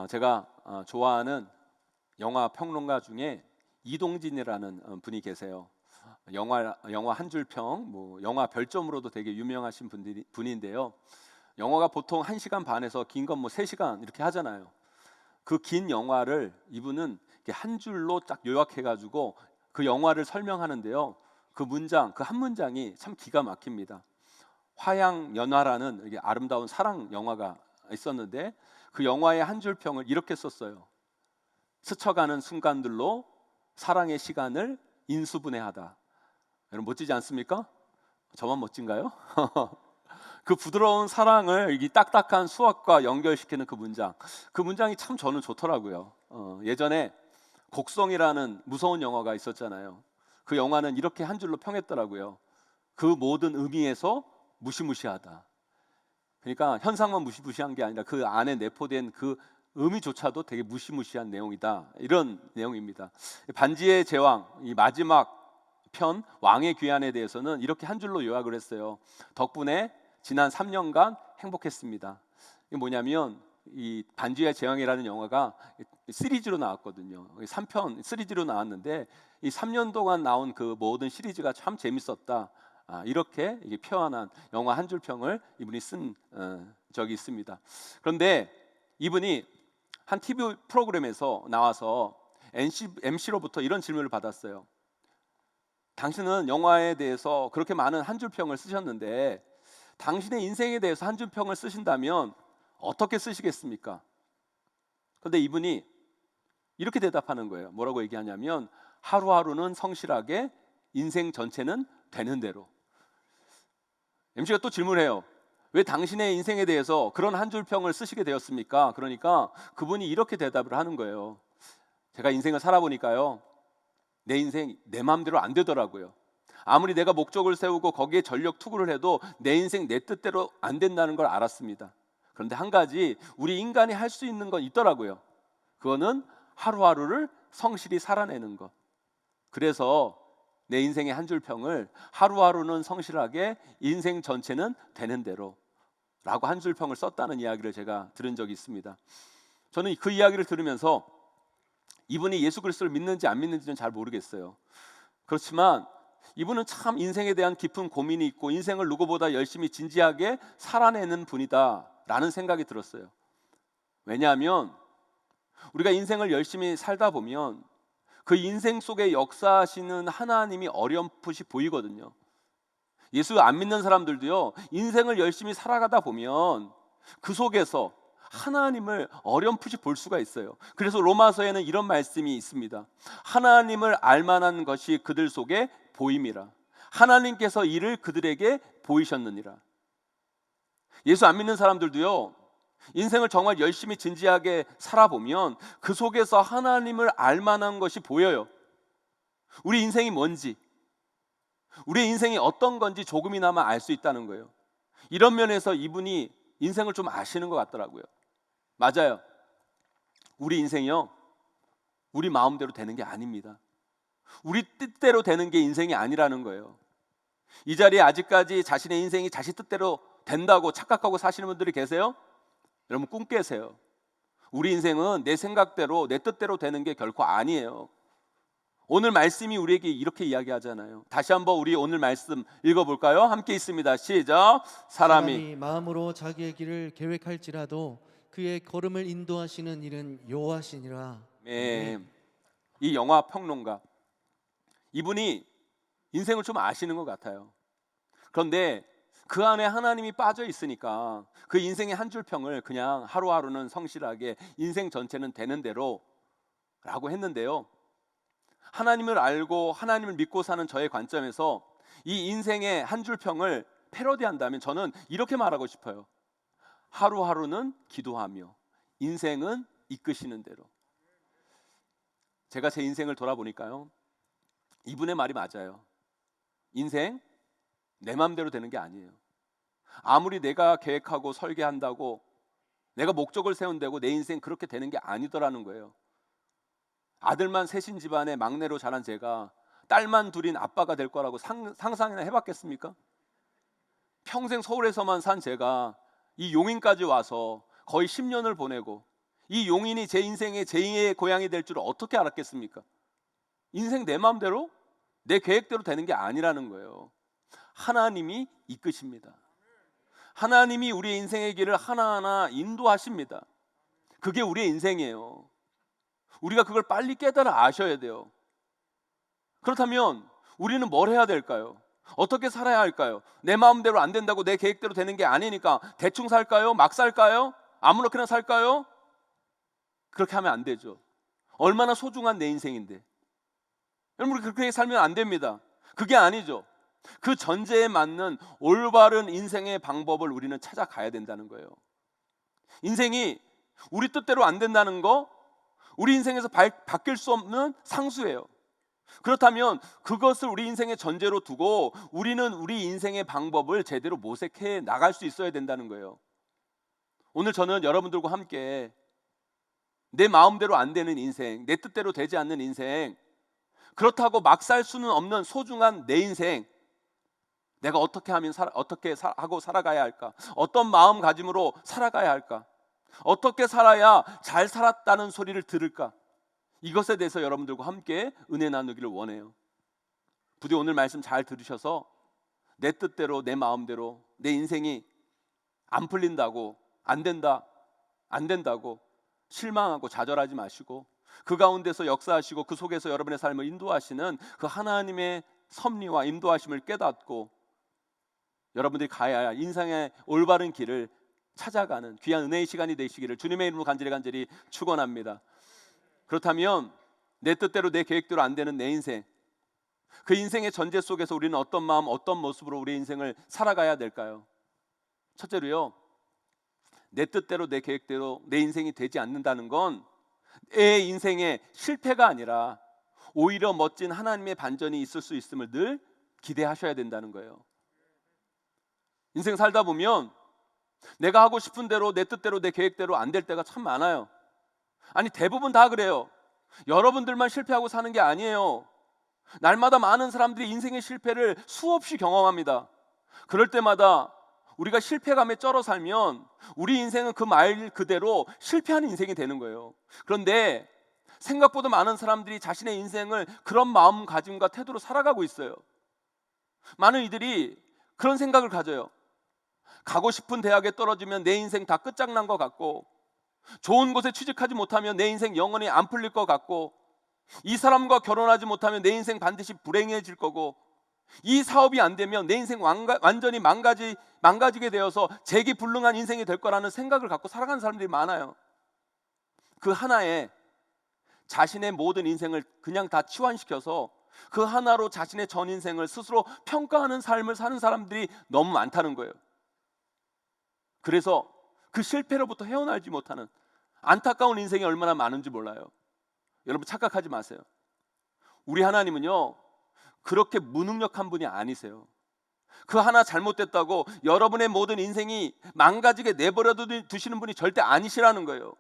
제가 좋아하는 영화 평론가 중에 이동진이라는 분이 계세요. 영화 한 줄 평, 영화 별점으로도 되게 유명하신 분인데요. 영화가 보통 1시간 반에서 긴 건 3시간 이렇게 하잖아요. 그 긴 영화를 이분은 이렇게 한 줄로 딱 요약해가지고 그 영화를 설명하는데요. 그 한 문장이 참 기가 막힙니다. 화양연화라는 이게 아름다운 사랑 영화가 있었는데 그 영화의 한 줄 평을 이렇게 썼어요. 스쳐가는 순간들로 사랑의 시간을 인수분해하다. 여러분 멋지지 않습니까? 저만 멋진가요? 그 부드러운 사랑을 이 딱딱한 수학과 연결시키는 그 문장이 참 저는 좋더라고요. 예전에 곡성이라는 무서운 영화가 있었잖아요. 그 영화는 이렇게 한 줄로 평했더라고요. 그 모든 의미에서 무시무시하다. 그러니까 현상만 무시무시한 게 아니라 그 안에 내포된 그 의미조차도 되게 무시무시한 내용이다. 이런 내용입니다. 반지의 제왕, 이 마지막 편 왕의 귀환에 대해서는 이렇게 한 줄로 요약을 했어요. 덕분에 지난 3년간 행복했습니다. 이게 뭐냐면 이 반지의 제왕이라는 영화가 시리즈로 나왔거든요. 3편 시리즈로 나왔는데 이 3년 동안 나온 그 모든 시리즈가 참 재밌었다. 이렇게 표현한 영화 한 줄 평을 이분이 쓴 적이 있습니다. 그런데 이분이 한 TV 프로그램에서 나와서 MC로부터 이런 질문을 받았어요. 당신은 영화에 대해서 그렇게 많은 한 줄 평을 쓰셨는데 당신의 인생에 대해서 한 줄 평을 쓰신다면 어떻게 쓰시겠습니까? 그런데 이분이 이렇게 대답하는 거예요. 뭐라고 얘기하냐면 하루하루는 성실하게, 인생 전체는 되는 대로. MC가 또 질문해요. 왜 당신의 인생에 대해서 그런 한 줄 평을 쓰시게 되었습니까? 그러니까 그분이 이렇게 대답을 하는 거예요. 제가 인생을 살아보니까요, 내 인생 내 마음대로 안 되더라고요. 아무리 내가 목적을 세우고 거기에 전력 투구를 해도 내 인생 내 뜻대로 안 된다는 걸 알았습니다. 그런데 한 가지 우리 인간이 할 수 있는 건 있더라고요. 그거는 하루하루를 성실히 살아내는 것. 그래서 내 인생의 한 줄 평을 하루하루는 성실하게, 인생 전체는 되는 대로 라고 한 줄 평을 썼다는 이야기를 제가 들은 적이 있습니다. 저는 그 이야기를 들으면서 이분이 예수 그리스도를 믿는지 안 믿는지는 잘 모르겠어요. 그렇지만 이분은 참 인생에 대한 깊은 고민이 있고 인생을 누구보다 열심히 진지하게 살아내는 분이다 라는 생각이 들었어요. 왜냐하면 우리가 인생을 열심히 살다 보면 그 인생 속에 역사하시는 하나님이 어렴풋이 보이거든요. 예수 안 믿는 사람들도요, 인생을 열심히 살아가다 보면 그 속에서 하나님을 어렴풋이 볼 수가 있어요. 그래서 로마서에는 이런 말씀이 있습니다. 하나님을 알만한 것이 그들 속에 보임이라. 하나님께서 이를 그들에게 보이셨느니라. 예수 안 믿는 사람들도요, 인생을 정말 열심히 진지하게 살아보면 그 속에서 하나님을 알만한 것이 보여요. 우리 인생이 뭔지, 우리의 인생이 어떤 건지 조금이나마 알 수 있다는 거예요. 이런 면에서 이분이 인생을 좀 아시는 것 같더라고요. 맞아요. 우리 인생이요, 우리 마음대로 되는 게 아닙니다. 우리 뜻대로 되는 게 인생이 아니라는 거예요. 이 자리에 아직까지 자신의 인생이 자신 뜻대로 된다고 착각하고 사시는 분들이 계세요? 여러분 꿈 깨세요. 우리 인생은 내 생각대로 내 뜻대로 되는 게 결코 아니에요. 오늘 말씀이 우리에게 이렇게 이야기하잖아요. 다시 한번 우리 오늘 말씀 읽어볼까요? 함께 있습니다. 시작. 사람이 마음으로 자기의 길을 계획할지라도 그의 걸음을 인도하시는 이는 여호와시니라. 네. 이 영화 평론가 이분이 인생을 좀 아시는 것 같아요. 그런데 그 안에 하나님이 빠져 있으니까 그 인생의 한 줄 평을 그냥 하루하루는 성실하게, 인생 전체는 되는 대로 라고 했는데요, 하나님을 알고 하나님을 믿고 사는 저의 관점에서 이 인생의 한 줄 평을 패러디한다면 저는 이렇게 말하고 싶어요. 하루하루는 기도하며 인생은 이끄시는 대로. 제가 제 인생을 돌아보니까요, 이분의 말이 맞아요. 인생 내 마음대로 되는 게 아니에요. 아무리 내가 계획하고 설계한다고, 내가 목적을 세운다고 내 인생 그렇게 되는 게 아니더라는 거예요. 아들만 셋인 집안의 막내로 자란 제가 딸만 둘인 아빠가 될 거라고 상상이나 해봤겠습니까? 평생 서울에서만 산 제가 이 용인까지 와서 거의 10년을 보내고 이 용인이 제 인생의 제2의 고향이 될 줄을 어떻게 알았겠습니까? 인생 내 마음대로 내 계획대로 되는 게 아니라는 거예요. 하나님이 이끄십니다. 하나님이 우리의 인생의 길을 하나하나 인도하십니다. 그게 우리의 인생이에요. 우리가 그걸 빨리 깨달아 아셔야 돼요. 그렇다면 우리는 뭘 해야 될까요? 어떻게 살아야 할까요? 내 마음대로 안 된다고 내 계획대로 되는 게 아니니까 대충 살까요? 막 살까요? 아무렇게나 살까요? 그렇게 하면 안 되죠. 얼마나 소중한 내 인생인데. 여러분, 우리 그렇게 살면 안 됩니다. 그게 아니죠. 그 전제에 맞는 올바른 인생의 방법을 우리는 찾아가야 된다는 거예요. 인생이 우리 뜻대로 안 된다는 거, 우리 인생에서 바뀔 수 없는 상수예요. 그렇다면 그것을 우리 인생의 전제로 두고 우리는 우리 인생의 방법을 제대로 모색해 나갈 수 있어야 된다는 거예요. 오늘 저는 여러분들과 함께 내 마음대로 안 되는 인생, 내 뜻대로 되지 않는 인생, 그렇다고 막 살 수는 없는 소중한 내 인생, 내가 어떻게 하고 살아가야 할까? 어떤 마음가짐으로 살아가야 할까? 어떻게 살아야 잘 살았다는 소리를 들을까? 이것에 대해서 여러분들과 함께 은혜 나누기를 원해요. 부디 오늘 말씀 잘 들으셔서 내 뜻대로 내 마음대로 내 인생이 안 풀린다고, 안 된다고 실망하고 좌절하지 마시고, 그 가운데서 역사하시고 그 속에서 여러분의 삶을 인도하시는 그 하나님의 섭리와 인도하심을 깨닫고 여러분들이 가야 할 인생의 올바른 길을 찾아가는 귀한 은혜의 시간이 되시기를 주님의 이름으로 간절히 축원합니다. 그렇다면 내 뜻대로 내 계획대로 안 되는 내 인생, 그 인생의 전제 속에서 우리는 어떤 마음, 어떤 모습으로 우리 인생을 살아가야 될까요? 첫째로요, 내 뜻대로 내 계획대로 내 인생이 되지 않는다는 건 내 인생의 실패가 아니라 오히려 멋진 하나님의 반전이 있을 수 있음을 늘 기대하셔야 된다는 거예요. 인생 살다 보면 내가 하고 싶은 대로 내 뜻대로 내 계획대로 안 될 때가 참 많아요. 아니, 대부분 다 그래요. 여러분들만 실패하고 사는 게 아니에요. 날마다 많은 사람들이 인생의 실패를 수없이 경험합니다. 그럴 때마다 우리가 실패감에 쩔어 살면 우리 인생은 그 말 그대로 실패하는 인생이 되는 거예요. 그런데 생각보다 많은 사람들이 자신의 인생을 그런 마음가짐과 태도로 살아가고 있어요. 많은 이들이 그런 생각을 가져요. 가고 싶은 대학에 떨어지면 내 인생 다 끝장난 것 같고, 좋은 곳에 취직하지 못하면 내 인생 영원히 안 풀릴 것 같고, 이 사람과 결혼하지 못하면 내 인생 반드시 불행해질 거고, 이 사업이 안 되면 내 인생 완전히 망가지게 되어서 재기불능한 인생이 될 거라는 생각을 갖고 살아가는 사람들이 많아요. 그 하나에 자신의 모든 인생을 그냥 다 치환시켜서 그 하나로 자신의 전 인생을 스스로 평가하는 삶을 사는 사람들이 너무 많다는 거예요. 그래서 그 실패로부터 헤어나지 못하는 안타까운 인생이 얼마나 많은지 몰라요. 여러분, 착각하지 마세요. 우리 하나님은요, 그렇게 무능력한 분이 아니세요. 그 하나 잘못됐다고 여러분의 모든 인생이 망가지게 내버려 두시는 분이 절대 아니시라는 거예요.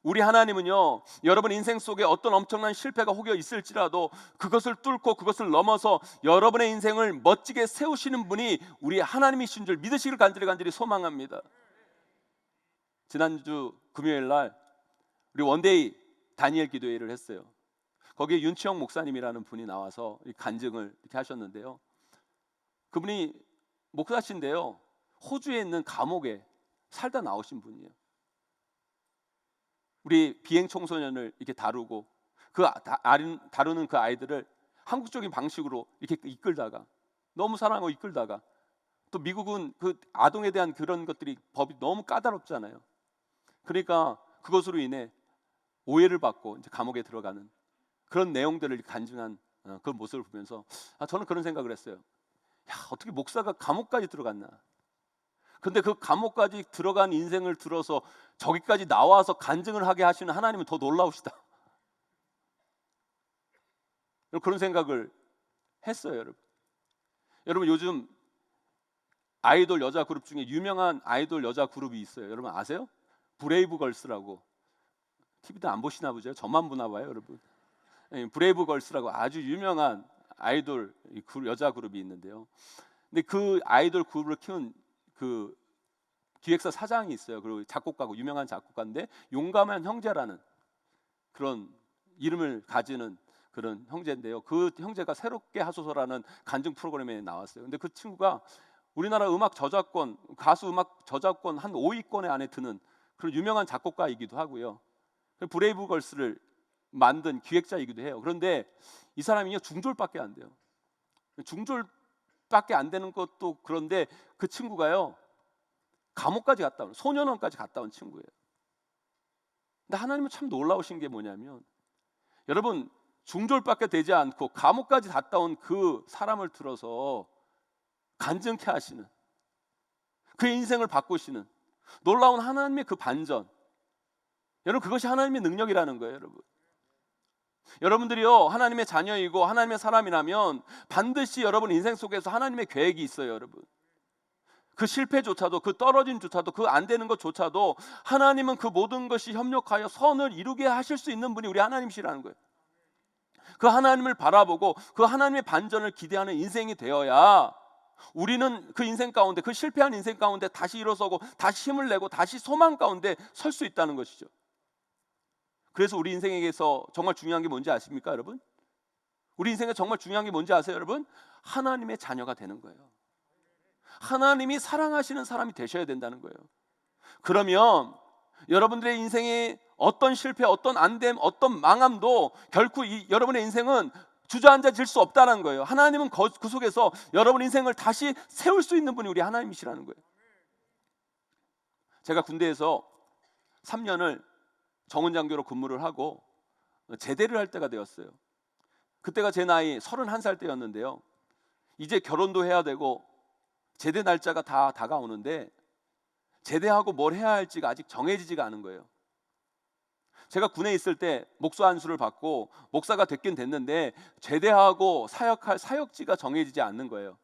우리 하나님은요, 여러분 인생 속에 어떤 엄청난 실패가 혹여 있을지라도 그것을 뚫고 그것을 넘어서 여러분의 인생을 멋지게 세우시는 분이 우리 하나님이신 줄 믿으시길 간절히 소망합니다. 지난주 금요일 날 우리 원데이 다니엘 기도회를 했어요. 거기에 윤치영 목사님이라는 분이 나와서 간증을 이렇게 하셨는데요. 그분이 목사신데요, 호주에 있는 감옥에 살다 나오신 분이에요. 우리 비행 청소년을 이렇게 다루고 다루는 그 아이들을 한국적인 방식으로 이렇게 이끌다가, 너무 사랑하고 이끌다가, 또 미국은 그 아동에 대한 그런 것들이 법이 너무 까다롭잖아요. 그러니까 그것으로 인해 오해를 받고 이제 감옥에 들어가는 그런 내용들을 간증한 그 모습을 보면서 저는 그런 생각을 했어요. 야, 어떻게 목사가 감옥까지 들어갔나? 근데 그 감옥까지 들어간 인생을 들어서 저기까지 나와서 간증을 하게 하시는 하나님은 더 놀라우시다. 그런 생각을 했어요, 여러분. 여러분, 요즘 아이돌 여자 그룹 중에 유명한 아이돌 여자 그룹이 있어요. 여러분 아세요? 브레이브걸스라고. TV도 안 보시나 보죠? 저만 보나 봐요, 여러분. 브레이브걸스라고 아주 유명한 아이돌 여자 그룹이 있는데요. 근데 그 아이돌 그룹을 기획사 사장이 있어요. 그리고 작곡가고 유명한 작곡가인데 용감한 형제라는 그런 이름을 가지는 그런 형제인데요. 그 형제가 새롭게 하소서라는 간증 프로그램에 나왔어요. 근데 그 친구가 우리나라 음악 저작권, 가수 음악 저작권 한 5위권에 안에 드는 그런 유명한 작곡가이기도 하고요. 브레이브걸스를 만든 기획자이기도 해요. 그런데 이 사람이 중졸밖에 안 돼요. 중졸밖에 안 되는 것도 그런데 그 친구가요, 감옥까지 갔다 온, 소년원까지 갔다 온 친구예요. 근데 하나님은 참 놀라우신 게 뭐냐면, 여러분, 중졸밖에 되지 않고 감옥까지 갔다 온 그 사람을 들어서 간증케 하시는, 그의 인생을 바꾸시는 놀라운 하나님의 그 반전, 여러분, 그것이 하나님의 능력이라는 거예요. 여러분들이요, 하나님의 자녀이고 하나님의 사람이라면 반드시 여러분 인생 속에서 하나님의 계획이 있어요. 여러분, 그 실패조차도, 그 떨어짐조차도, 그 안 되는 것조차도 하나님은 그 모든 것이 협력하여 선을 이루게 하실 수 있는 분이 우리 하나님이시라는 거예요. 그 하나님을 바라보고 그 하나님의 반전을 기대하는 인생이 되어야 우리는 그 인생 가운데, 그 실패한 인생 가운데 다시 일어서고 다시 힘을 내고 다시 소망 가운데 설 수 있다는 것이죠. 그래서 우리 인생에게서 정말 중요한 게 뭔지 아십니까, 여러분? 우리 인생에 정말 중요한 게 뭔지 아세요, 여러분? 하나님의 자녀가 되는 거예요. 하나님이 사랑하시는 사람이 되셔야 된다는 거예요. 그러면 여러분들의 인생에 어떤 실패, 어떤 안됨, 어떤 망함도 결코 여러분의 인생은 주저앉아질 수 없다는 거예요. 하나님은 그 속에서 여러분 인생을 다시 세울 수 있는 분이 우리 하나님이시라는 거예요. 제가 군대에서 3년을 정훈장교로 근무를 하고 제대를 할 때가 되었어요. 그때가 제 나이 31살 때였는데요. 이제 결혼도 해야 되고 제대 날짜가 다 다가오는데 제대하고 뭘 해야 할지가 아직 정해지지가 않은 거예요. 제가 군에 있을 때 목사 안수를 받고 목사가 됐긴 됐는데 제대하고 사역할 사역지가 정해지지 않는 거예요.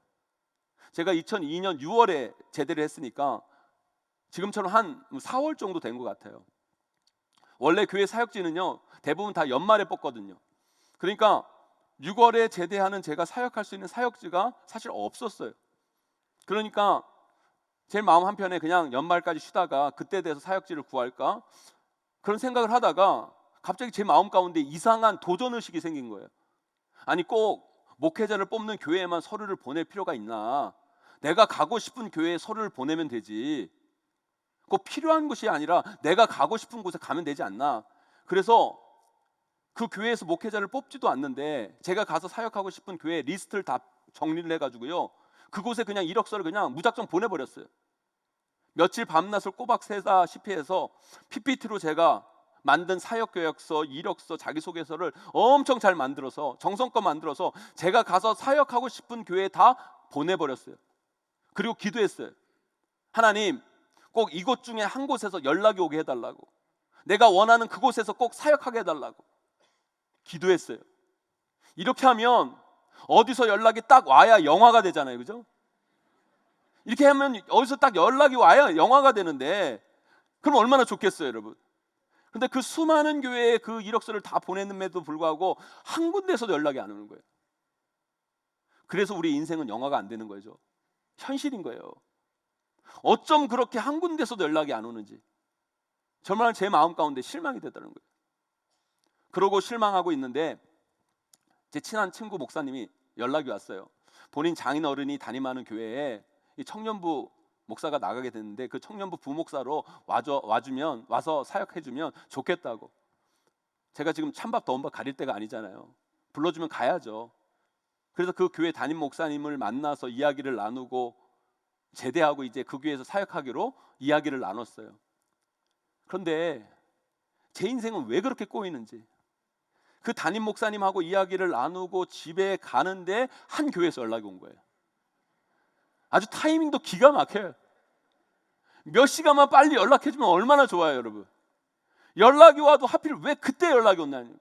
제가 2002년 6월에 제대를 했으니까 지금처럼 한 4월 정도 된 것 같아요. 원래 교회 사역지는요, 대부분 다 연말에 뽑거든요. 그러니까 6월에 제대하는 제가 사역할 수 있는 사역지가 사실 없었어요. 그러니까 제 마음 한편에 그냥 연말까지 쉬다가 그때 돼서 사역지를 구할까 그런 생각을 하다가 갑자기 제 마음 가운데 이상한 도전의식이 생긴 거예요. 아니, 꼭 목회자를 뽑는 교회에만 서류를 보낼 필요가 있나? 내가 가고 싶은 교회에 서류를 보내면 되지, 꼭 필요한 곳이 아니라 내가 가고 싶은 곳에 가면 되지 않나? 그래서 그 교회에서 목회자를 뽑지도 않는데 제가 가서 사역하고 싶은 교회 리스트를 다 정리를 해가지고요, 그곳에 그냥 이력서를 그냥 무작정 보내버렸어요. 며칠 밤낮을 꼬박 새다시피 해서 PPT로 제가 만든 사역계획서, 이력서, 자기소개서를 엄청 잘 만들어서 정성껏 만들어서 제가 가서 사역하고 싶은 교회에 다 보내버렸어요. 그리고 기도했어요. 하나님, 꼭 이곳 중에 한 곳에서 연락이 오게 해달라고, 내가 원하는 그곳에서 꼭 사역하게 해달라고 기도했어요. 이렇게 하면 어디서 연락이 딱 와야 영화가 되잖아요, 그죠? 이렇게 하면 어디서 딱 연락이 와야 영화가 되는데, 그럼 얼마나 좋겠어요, 여러분. 근데 그 수많은 교회에 그 이력서를 다 보냈음에도 불구하고 한 군데에서도 연락이 안 오는 거예요. 그래서 우리 인생은 영화가 안 되는 거죠. 현실인 거예요. 어쩜 그렇게 한 군데에서도 연락이 안 오는지 정말 제 마음 가운데 실망이 되더라는 거예요. 그러고 실망하고 있는데 제 친한 친구 목사님이 연락이 왔어요. 본인 장인어른이 담임하는 교회에 이 청년부 목사가 나가게 됐는데 그 청년부 부목사로 와서 사역해주면 좋겠다고. 제가 지금 찬밥 더운밥 가릴 때가 아니잖아요. 불러주면 가야죠. 그래서 그 교회 담임 목사님을 만나서 이야기를 나누고 제대하고 이제 그 교회에서 사역하기로 이야기를 나눴어요. 그런데 제 인생은 왜 그렇게 꼬이는지, 그 담임 목사님하고 이야기를 나누고 집에 가는데 한 교회에서 연락이 온 거예요. 아주 타이밍도 기가 막혀요. 몇 시간만 빨리 연락해주면 얼마나 좋아요, 여러분. 연락이 와도 하필 왜 그때 연락이 왔냐니.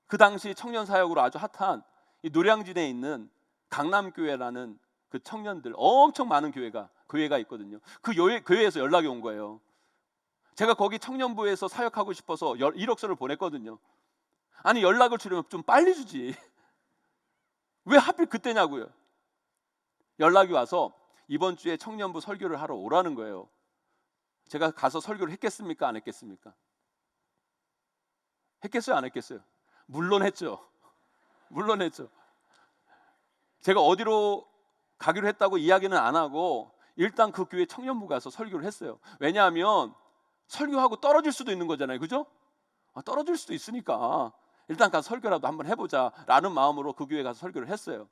그 당시 청년 사역으로 아주 핫한 이 노량진에 있는 강남교회라는 그 청년들 엄청 많은 교회가 있거든요. 그 교회에서 연락이 온 거예요. 제가 거기 청년부에서 사역하고 싶어서 이력서를 보냈거든요. 아니, 연락을 주려면 좀 빨리 주지 왜 하필 그때냐고요. 연락이 와서 이번 주에 청년부 설교를 하러 오라는 거예요. 제가 가서 설교를 했겠습니까? 안 했겠습니까? 했겠어요? 안 했겠어요? 물론 했죠. 물론 했죠. 제가 어디로 가기로 했다고 이야기는 안 하고 일단 그 교회 청년부 가서 설교를 했어요. 왜냐하면 설교하고 떨어질 수도 있는 거잖아요. 그죠? 떨어질 수도 있으니까 일단 가서 설교라도 한번 해보자 라는 마음으로 그 교회 가서 설교를 했어요.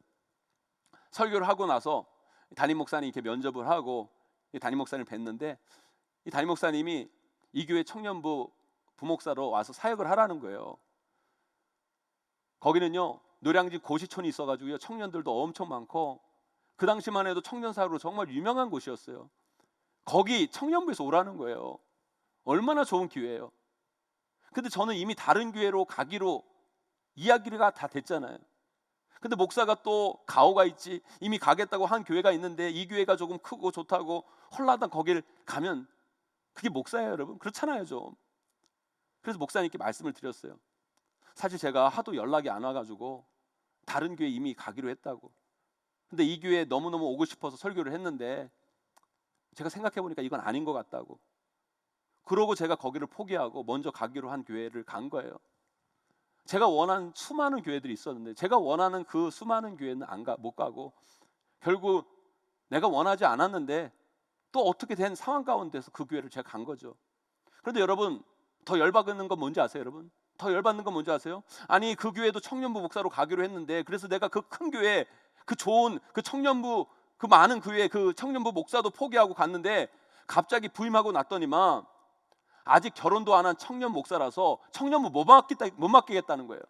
설교를 하고 나서 담임 목사님 이렇게 면접을 하고 이 담임 목사님을 뵀는데, 이 담임 목사님이 이 교회 청년부 부목사로 와서 사역을 하라는 거예요. 거기는요 노량진 고시촌이 있어가지고요 청년들도 엄청 많고 그 당시만 해도 청년사로 정말 유명한 곳이었어요. 거기 청년부에서 오라는 거예요. 얼마나 좋은 기회예요. 근데 저는 이미 다른 교회로 가기로 이야기가 다 됐잖아요. 근데 목사가 또 가오가 있지, 이미 가겠다고 한 교회가 있는데 이 교회가 조금 크고 좋다고 헐라당 거기를 가면 그게 목사예요, 여러분? 그렇잖아요, 좀. 그래서 목사님께 말씀을 드렸어요. 사실 제가 하도 연락이 안 와가지고 다른 교회 이미 가기로 했다고. 근데 이 교회에 너무너무 오고 싶어서 설교를 했는데 제가 생각해보니까 이건 아닌 것 같다고. 그러고 제가 거기를 포기하고 먼저 가기로 한 교회를 간 거예요. 제가 원하는 수많은 교회들이 있었는데 제가 원하는 그 수많은 교회는 못 가고 결국 내가 원하지 않았는데 또 어떻게 된 상황 가운데서 그 교회를 제가 간 거죠. 그런데 여러분 더 열받는 건 뭔지 아세요, 여러분? 더 열받는 건 뭔지 아세요? 아니 그 교회도 청년부 목사로 가기로 했는데 그래서 내가 그 큰 교회, 그 좋은 그 청년부, 그 많은 교회 그 청년부 목사도 포기하고 갔는데 갑자기 부임하고 났더니만 아직 결혼도 안 한 청년 목사라서 청년부 못 맡기겠다는 거예요.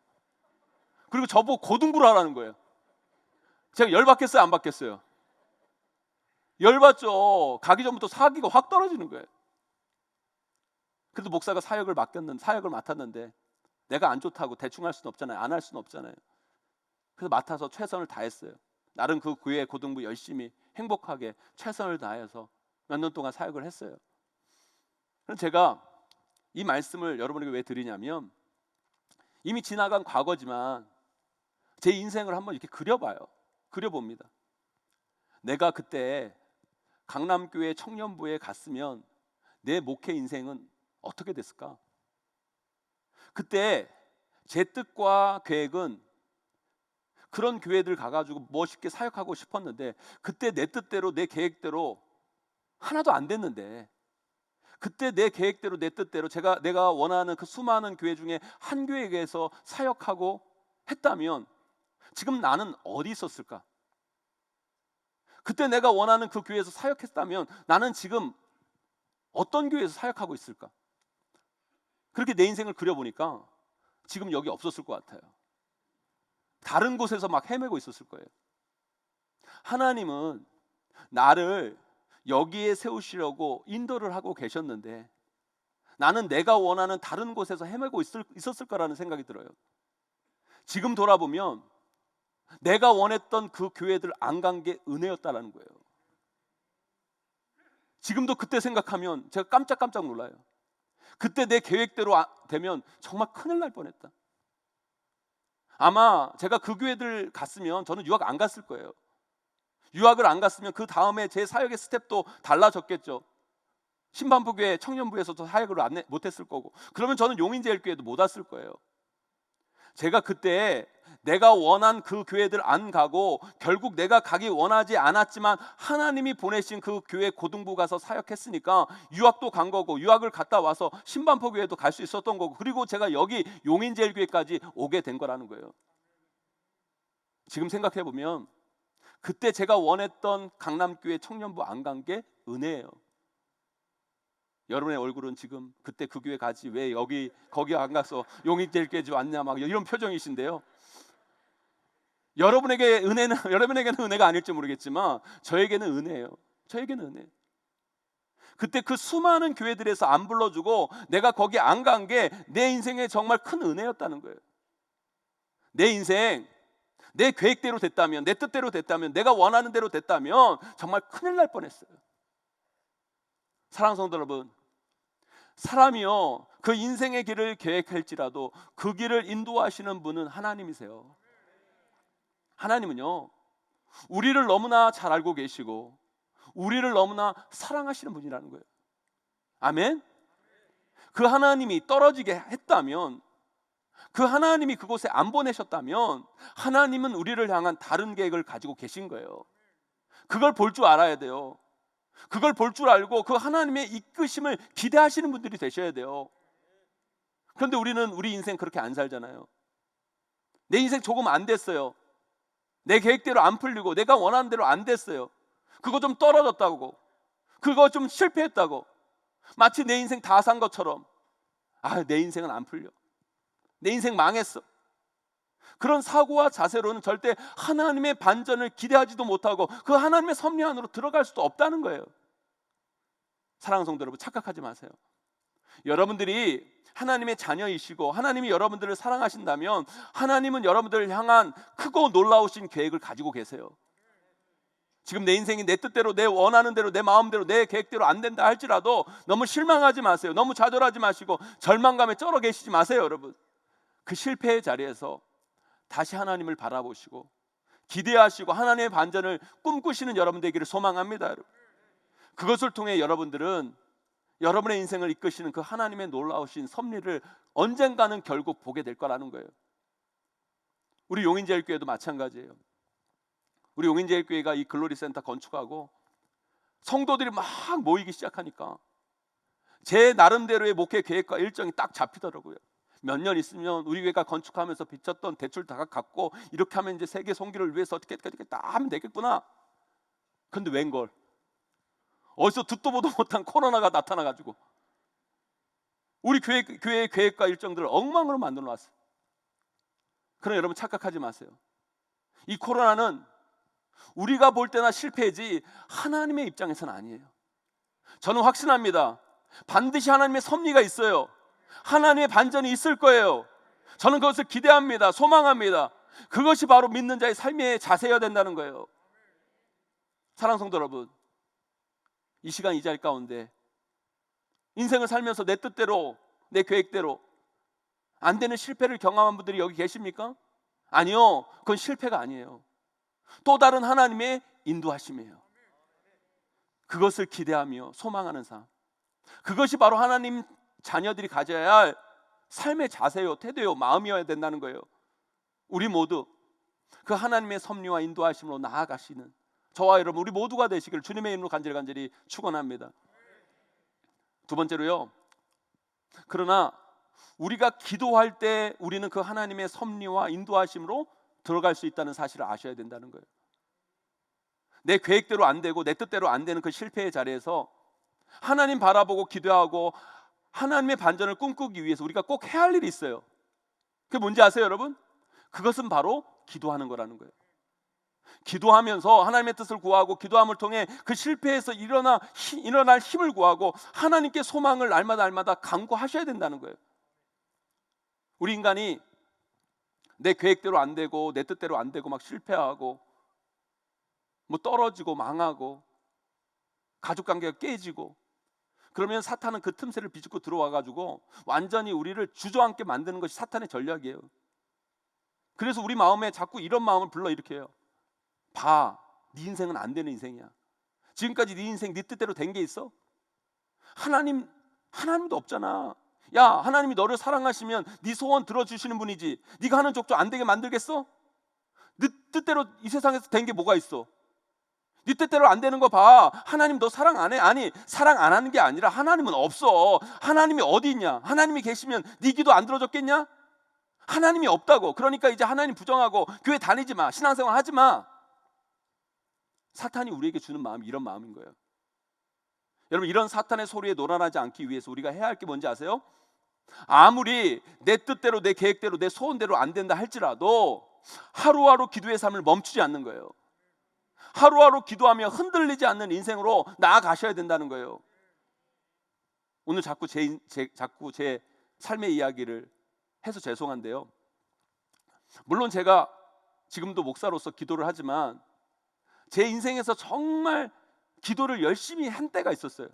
그리고 저보고 고등부를 하라는 거예요. 제가 열받겠어요, 안 받겠어요? 열받죠. 가기 전부터 사기가 확 떨어지는 거예요. 그래도 목사가 사역을 맡았는데 내가 안 좋다고 대충 할 수는 없잖아요. 안 할 수는 없잖아요. 그래서 맡아서 최선을 다했어요. 나름 그 교회 고등부 열심히 행복하게 최선을 다해서 몇 년 동안 사역을 했어요. 그럼 제가 이 말씀을 여러분에게 왜 드리냐면 이미 지나간 과거지만 제 인생을 한번 이렇게 그려봅니다. 내가 그때 강남교회 청년부에 갔으면 내 목회 인생은 어떻게 됐을까? 그때 제 뜻과 계획은 그런 교회들 가가지고 멋있게 사역하고 싶었는데 그때 내 뜻대로 내 계획대로 하나도 안 됐는데 그때 내 계획대로 내 뜻대로 내가 원하는 그 수많은 교회 중에 한 교회에서 사역하고 했다면 지금 나는 어디 있었을까? 그때 내가 원하는 그 교회에서 사역했다면 나는 지금 어떤 교회에서 사역하고 있을까? 그렇게 내 인생을 그려보니까 지금 여기 없었을 것 같아요. 다른 곳에서 막 헤매고 있었을 거예요. 하나님은 나를 여기에 세우시려고 인도를 하고 계셨는데 나는 내가 원하는 다른 곳에서 헤매고 있었을 거라는 생각이 들어요. 지금 돌아보면 내가 원했던 그 교회들 안 간 게 은혜였다라는 거예요. 지금도 그때 생각하면 제가 깜짝깜짝 놀라요. 그때 내 계획대로 되면 정말 큰일 날 뻔했다. 아마 제가 그 교회들 갔으면 저는 유학 안 갔을 거예요. 유학을 안 갔으면 그 다음에 제 사역의 스텝도 달라졌겠죠. 신반부교회 청년부에서도 사역을 못했을 거고 그러면 저는 용인제일교회도 못 왔을 거예요. 제가 그때 내가 원한 그 교회들 안 가고 결국 내가 가기 원하지 않았지만 하나님이 보내신 그 교회 고등부 가서 사역했으니까 유학도 간 거고 유학을 갔다 와서 신반포교회도 갈 수 있었던 거고 그리고 제가 여기 용인제일교회까지 오게 된 거라는 거예요. 지금 생각해 보면 그때 제가 원했던 강남교회 청년부 안 간 게 은혜예요. 여러분의 얼굴은 지금 그때 그 교회 가지 왜 거기 안 가서 용인제일교회 왔냐 막 이런 표정이신데요. 여러분에게는 은혜가 아닐지 모르겠지만 저에게는 은혜예요. 저에게는 은혜. 그때 그 수많은 교회들에서 안 불러주고 내가 거기 안 간 게 내 인생에 정말 큰 은혜였다는 거예요. 내 인생 내 계획대로 됐다면, 내 뜻대로 됐다면, 내가 원하는 대로 됐다면 정말 큰일 날 뻔했어요. 사랑하는 성도 여러분, 사람이요 그 인생의 길을 계획할지라도 그 길을 인도하시는 분은 하나님이세요. 하나님은요 우리를 너무나 잘 알고 계시고 우리를 너무나 사랑하시는 분이라는 거예요. 아멘. 그 하나님이 떨어지게 했다면, 그 하나님이 그곳에 안 보내셨다면 하나님은 우리를 향한 다른 계획을 가지고 계신 거예요. 그걸 볼 줄 알아야 돼요. 그걸 볼 줄 알고 그 하나님의 이끄심을 기대하시는 분들이 되셔야 돼요. 그런데 우리는 우리 인생 그렇게 안 살잖아요. 내 인생 조금 안 됐어요. 내 계획대로 안 풀리고 내가 원하는 대로 안 됐어요. 그거 좀 떨어졌다고, 그거 좀 실패했다고, 마치 내 인생 다 산 것처럼, 내 인생은 안 풀려, 내 인생 망했어. 그런 사고와 자세로는 절대 하나님의 반전을 기대하지도 못하고 그 하나님의 섭리 안으로 들어갈 수도 없다는 거예요. 사랑하는 성도 여러분, 착각하지 마세요. 여러분들이 하나님의 자녀이시고 하나님이 여러분들을 사랑하신다면 하나님은 여러분들을 향한 크고 놀라우신 계획을 가지고 계세요. 지금 내 인생이 내 뜻대로, 내 원하는 대로, 내 마음대로, 내 계획대로 안 된다 할지라도 너무 실망하지 마세요. 너무 좌절하지 마시고 절망감에 쩔어 계시지 마세요. 여러분, 그 실패의 자리에서 다시 하나님을 바라보시고 기대하시고 하나님의 반전을 꿈꾸시는 여러분 되기를 소망합니다. 여러분, 그것을 통해 여러분들은 여러분의 인생을 이끄시는 그 하나님의 놀라우신 섭리를 언젠가는 결국 보게 될 거라는 거예요. 우리 용인제일교회도 마찬가지예요. 우리 용인제일교회가 이 글로리센터 건축하고 성도들이 막 모이기 시작하니까 제 나름대로의 목회 계획과 일정이 딱 잡히더라고요. 몇 년 있으면 우리 교회가 건축하면서 비쳤던 대출 다 갚고 이렇게 하면 이제 세계 선교를 위해서 어떻게 다 하면 되겠구나. 근데 웬걸 어디서 듣도 보도 못한 코로나가 나타나가지고 우리 교회 계획과 일정들을 엉망으로 만들어 놨어요. 그러나 여러분, 착각하지 마세요. 이 코로나는 우리가 볼 때나 실패지 하나님의 입장에서는 아니에요. 저는 확신합니다. 반드시 하나님의 섭리가 있어요. 하나님의 반전이 있을 거예요. 저는 그것을 기대합니다. 소망합니다. 그것이 바로 믿는 자의 삶의 자세여야 된다는 거예요. 사랑하는 성도 여러분, 이 시간 이 자리 가운데 인생을 살면서 내 뜻대로, 내 계획대로 안 되는 실패를 경험한 분들이 여기 계십니까? 아니요, 그건 실패가 아니에요. 또 다른 하나님의 인도하심이에요. 그것을 기대하며 소망하는 삶, 그것이 바로 하나님 자녀들이 가져야 할 삶의 자세요, 태도요, 마음이어야 된다는 거예요. 우리 모두 그 하나님의 섭리와 인도하심으로 나아가시는 저와 여러분, 우리 모두가 되시기를 주님의 이름으로 간절히 축원합니다. 두 번째로요, 그러나 우리가 기도할 때 우리는 그 하나님의 섭리와 인도하심으로 들어갈 수 있다는 사실을 아셔야 된다는 거예요. 내 계획대로 안 되고 내 뜻대로 안 되는 그 실패의 자리에서 하나님 바라보고 기도하고 하나님의 반전을 꿈꾸기 위해서 우리가 꼭 해야 할 일이 있어요. 그게 뭔지 아세요, 여러분? 그것은 바로 기도하는 거라는 거예요. 기도하면서 하나님의 뜻을 구하고 기도함을 통해 그 실패에서 일어날 힘을 구하고 하나님께 소망을 날마다 간구하셔야 된다는 거예요. 우리 인간이 내 계획대로 안 되고 내 뜻대로 안 되고 막 실패하고 뭐 떨어지고 망하고 가족관계가 깨지고 그러면 사탄은 그 틈새를 비집고 들어와 가지고 완전히 우리를 주저앉게 만드는 것이 사탄의 전략이에요. 그래서 우리 마음에 자꾸 이런 마음을 불러일으켜요. 봐, 네 인생은 안 되는 인생이야. 지금까지 네 인생 네 뜻대로 된 게 있어? 하나님도 없잖아. 야, 하나님이 너를 사랑하시면 네 소원 들어주시는 분이지, 네가 하는 족족 안 되게 만들겠어? 네 뜻대로 이 세상에서 된 게 뭐가 있어? 네 뜻대로 안 되는 거 봐. 하나님 너 사랑 안 해? 아니, 사랑 안 하는 게 아니라 하나님은 없어. 하나님이 어디 있냐? 하나님이 계시면 네 기도 안 들어줬겠냐? 하나님이 없다고. 그러니까 이제 하나님 부정하고 교회 다니지 마, 신앙생활 하지 마. 사탄이 우리에게 주는 마음이 이런 마음인 거예요. 여러분, 이런 사탄의 소리에 놀아나지 않기 위해서 우리가 해야 할 게 뭔지 아세요? 아무리 내 뜻대로 내 계획대로 내 소원대로 안 된다 할지라도 하루하루 기도의 삶을 멈추지 않는 거예요. 하루하루 기도하며 흔들리지 않는 인생으로 나아가셔야 된다는 거예요. 오늘 자꾸 제 삶의 이야기를 해서 죄송한데요, 물론 제가 지금도 목사로서 기도를 하지만 제 인생에서 정말 기도를 열심히 한 때가 있었어요.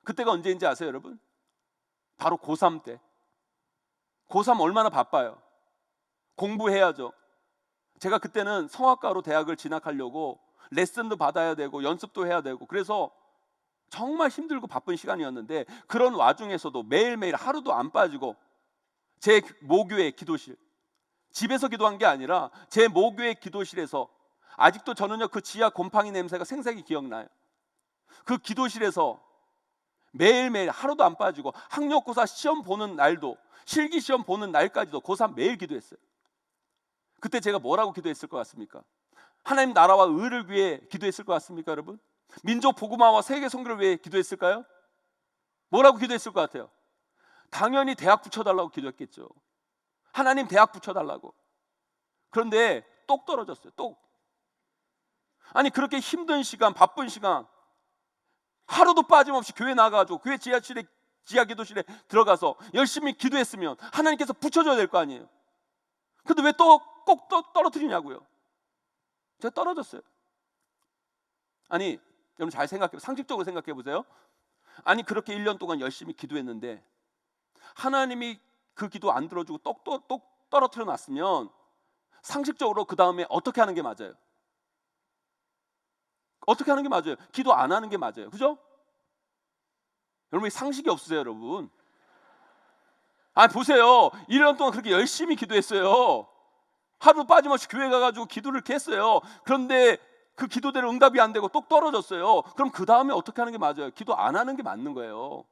그때가 언제인지 아세요, 여러분? 바로 고3 때. 고3 얼마나 바빠요. 공부해야죠. 제가 그때는 성악가로 대학을 진학하려고 레슨도 받아야 되고 연습도 해야 되고, 그래서 정말 힘들고 바쁜 시간이었는데, 그런 와중에서도 매일매일 하루도 안 빠지고 제 모교회 기도실, 집에서 기도한 게 아니라 제 모교회 기도실에서, 아직도 저는요 그 지하 곰팡이 냄새가 생생히 기억나요. 그 기도실에서 매일매일 하루도 안 빠지고 학력고사 시험 보는 날도, 실기시험 보는 날까지도 고3 매일 기도했어요. 그때 제가 뭐라고 기도했을 것 같습니까? 하나님 나라와 의를 위해 기도했을 것 같습니까, 여러분? 민족 복음화와 세계 선교를 위해 기도했을까요? 뭐라고 기도했을 것 같아요? 당연히 대학 붙여달라고 기도했겠죠. 하나님 대학 붙여달라고. 그런데 똑 떨어졌어요. 똑. 아니 그렇게 힘든 시간, 바쁜 시간, 하루도 빠짐없이 교회 나가가지고 교회 지하 기도실에 들어가서 열심히 기도했으면 하나님께서 붙여줘야 될 거 아니에요. 근데 왜 또 꼭 떨어뜨리냐고요? 제가 떨어졌어요. 아니 여러분 잘 생각해, 상식적으로 생각해 보세요. 아니 그렇게 1년 동안 열심히 기도했는데 하나님이 그 기도 안 들어주고 똑 떨어뜨려 놨으면 상식적으로 그 다음에 어떻게 하는 게 맞아요? 어떻게 하는 게 맞아요? 기도 안 하는 게 맞아요. 그죠? 여러분 상식이 없으세요, 여러분? 아니 보세요. 1년 동안 그렇게 열심히 기도했어요. 하루 빠짐없이 교회 가가지고 기도를 이렇게 했어요. 그런데 그 기도대로 응답이 안 되고 똑 떨어졌어요. 그럼 그 다음에 어떻게 하는 게 맞아요? 기도 안 하는 게 맞는 거예요.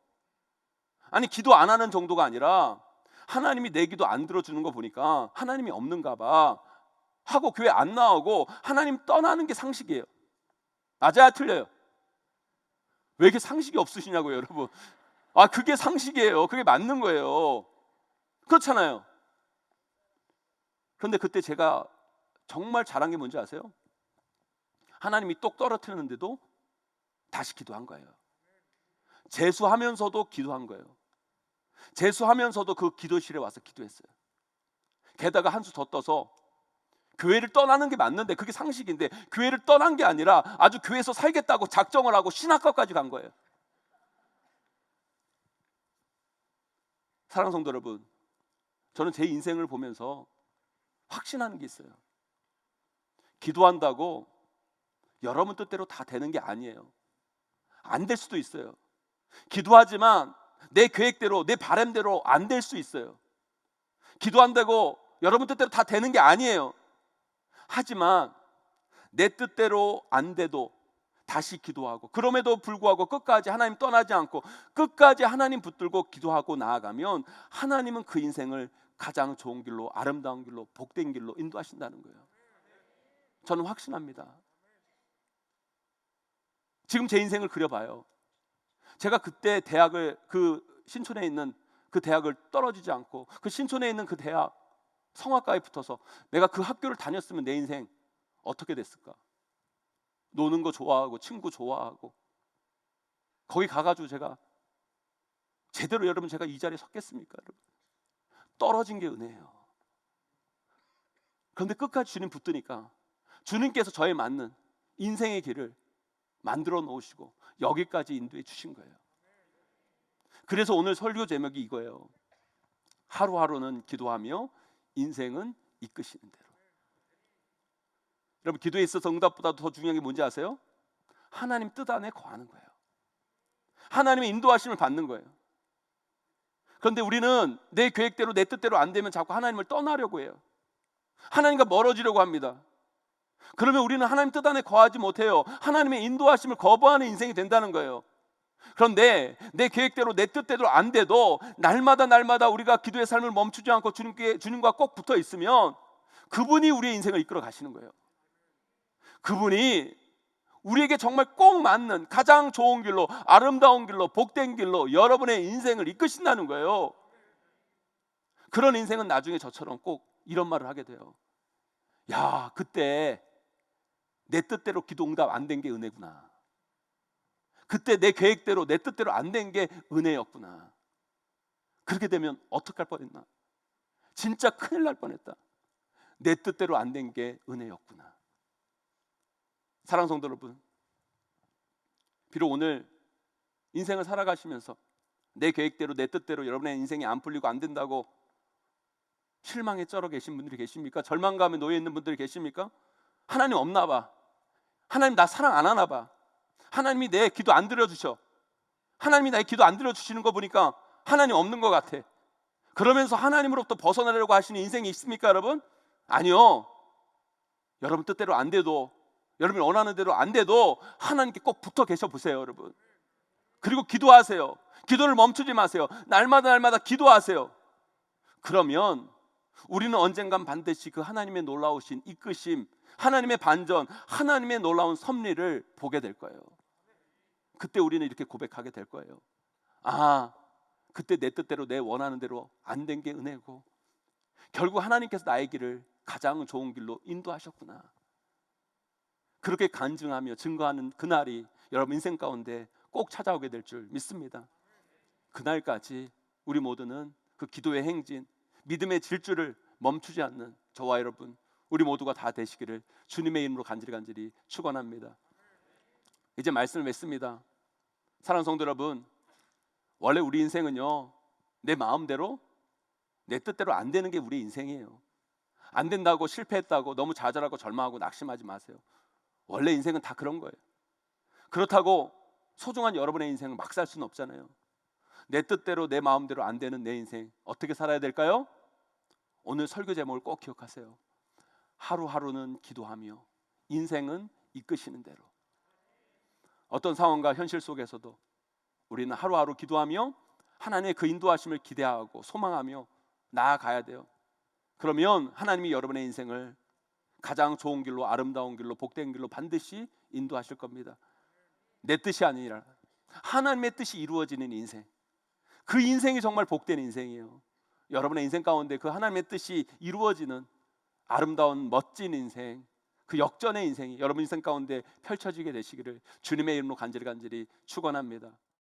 아니 기도 안 하는 정도가 아니라 하나님이 내 기도 안 들어주는 거 보니까 하나님이 없는가 봐 하고 교회 안 나오고 하나님 떠나는 게 상식이에요. 맞아야 틀려요? 왜 이렇게 상식이 없으시냐고요, 여러분. 아 그게 상식이에요. 그게 맞는 거예요. 그렇잖아요. 그런데 그때 제가 정말 잘한 게 뭔지 아세요? 하나님이 똑 떨어뜨렸는데도 다시 기도한 거예요. 재수하면서도 기도한 거예요. 재수하면서도 그 기도실에 와서 기도했어요. 게다가 한 수 더 떠서 교회를 떠나는 게 맞는데, 그게 상식인데 교회를 떠난 게 아니라 아주 교회에서 살겠다고 작정을 하고 신학과까지 간 거예요. 사랑하는 성도 여러분, 저는 제 인생을 보면서 확신하는 게 있어요. 기도한다고 여러분 뜻대로 다 되는 게 아니에요. 안 될 수도 있어요. 기도하지만 내 계획대로, 내 바람대로 안 될 수 있어요. 기도한다고 여러분 뜻대로 다 되는 게 아니에요. 하지만 내 뜻대로 안 돼도 다시 기도하고, 그럼에도 불구하고 끝까지 하나님 떠나지 않고 끝까지 하나님 붙들고 기도하고 나아가면 하나님은 그 인생을 가장 좋은 길로, 아름다운 길로, 복된 길로 인도하신다는 거예요. 저는 확신합니다. 지금 제 인생을 그려봐요. 제가 그때 대학을, 그 신촌에 있는 그 대학을 떨어지지 않고 그 신촌에 있는 그 대학 성악과에 붙어서 내가 그 학교를 다녔으면 내 인생 어떻게 됐을까? 노는 거 좋아하고 친구 좋아하고 거기 가가지고 제가 제대로, 여러분 제가 이 자리에 섰겠습니까? 여러분? 떨어진 게 은혜예요. 그런데 끝까지 주님 붙드니까 주님께서 저에 맞는 인생의 길을 만들어 놓으시고 여기까지 인도해 주신 거예요. 그래서 오늘 설교 제목이 이거예요. 하루하루는 기도하며 인생은 이끄시는 대로. 여러분 기도에 있어서 응답보다 더 중요한 게 뭔지 아세요? 하나님 뜻 안에 거하는 거예요. 하나님의 인도하심을 받는 거예요. 그런데 우리는 내 계획대로, 내 뜻대로 안 되면 자꾸 하나님을 떠나려고 해요. 하나님과 멀어지려고 합니다. 그러면 우리는 하나님 뜻 안에 거하지 못해요. 하나님의 인도하심을 거부하는 인생이 된다는 거예요. 그런데 내 계획대로, 내 뜻대로 안 돼도 날마다 우리가 기도의 삶을 멈추지 않고 주님과 꼭 붙어 있으면 그분이 우리의 인생을 이끌어 가시는 거예요. 그분이 우리에게 정말 꼭 맞는 가장 좋은 길로, 아름다운 길로, 복된 길로 여러분의 인생을 이끄신다는 거예요. 그런 인생은 나중에 저처럼 꼭 이런 말을 하게 돼요. 야, 그때 내 뜻대로 기도 응답 안 된 게 은혜구나. 그때 내 계획대로, 내 뜻대로 안 된 게 은혜였구나. 그렇게 되면 어떡할 뻔했나? 진짜 큰일 날 뻔했다. 내 뜻대로 안 된 게 은혜였구나. 사랑하는 성도 여러분, 비록 오늘 인생을 살아가시면서 내 계획대로, 내 뜻대로 여러분의 인생이 안 풀리고 안 된다고 실망에 쩔어 계신 분들이 계십니까? 절망감에 놓여 있는 분들이 계십니까? 하나님 없나 봐. 하나님 나 사랑 안 하나 봐. 하나님이 내 기도 안 들어주셔. 하나님이 나의 기도 안 들어주시는 거 보니까 하나님 없는 것 같아. 그러면서 하나님으로부터 벗어나려고 하시는 인생이 있습니까, 여러분? 아니요. 여러분 뜻대로 안 돼도, 여러분이 원하는 대로 안 돼도 하나님께 꼭 붙어 계셔 보세요, 여러분. 그리고 기도하세요. 기도를 멈추지 마세요. 날마다 기도하세요. 그러면 우리는 언젠간 반드시 그 하나님의 놀라우신 이끄심, 하나님의 반전, 하나님의 놀라운 섭리를 보게 될 거예요. 그때 우리는 이렇게 고백하게 될 거예요. 아, 그때 내 뜻대로 내 원하는 대로 안 된 게 은혜고 결국 하나님께서 나의 길을 가장 좋은 길로 인도하셨구나. 그렇게 간증하며 증거하는 그날이 여러분 인생 가운데 꼭 찾아오게 될 줄 믿습니다. 그날까지 우리 모두는 그 기도의 행진, 믿음의 질주를 멈추지 않는 저와 여러분, 우리 모두가 다 되시기를 주님의 이름으로 간절히 축원합니다. 이제 말씀을 맺습니다. 사랑하는 성도 여러분, 원래 우리 인생은요, 내 마음대로 내 뜻대로 안 되는 게 우리 인생이에요. 안 된다고 실패했다고 너무 좌절하고 절망하고 낙심하지 마세요. 원래 인생은 다 그런 거예요. 그렇다고 소중한 여러분의 인생을 막 살 수는 없잖아요. 내 뜻대로 내 마음대로 안 되는 내 인생 어떻게 살아야 될까요? 오늘 설교 제목을 꼭 기억하세요. 하루하루는 기도하며 인생은 이끄시는 대로. 어떤 상황과 현실 속에서도 우리는 하루하루 기도하며 하나님의 그 인도하심을 기대하고 소망하며 나아가야 돼요. 그러면 하나님이 여러분의 인생을 가장 좋은 길로, 아름다운 길로, 복된 길로 반드시 인도하실 겁니다. 내 뜻이 아니라 하나님의 뜻이 이루어지는 인생, 그 인생이 정말 복된 인생이에요. 여러분의 인생 가운데 그 하나님의 뜻이 이루어지는 아름다운 멋진 인생, 그 역전의 인생이 여러분 인생 가운데 펼쳐지게 되시기를 주님의 이름으로 간절히 축원합니다.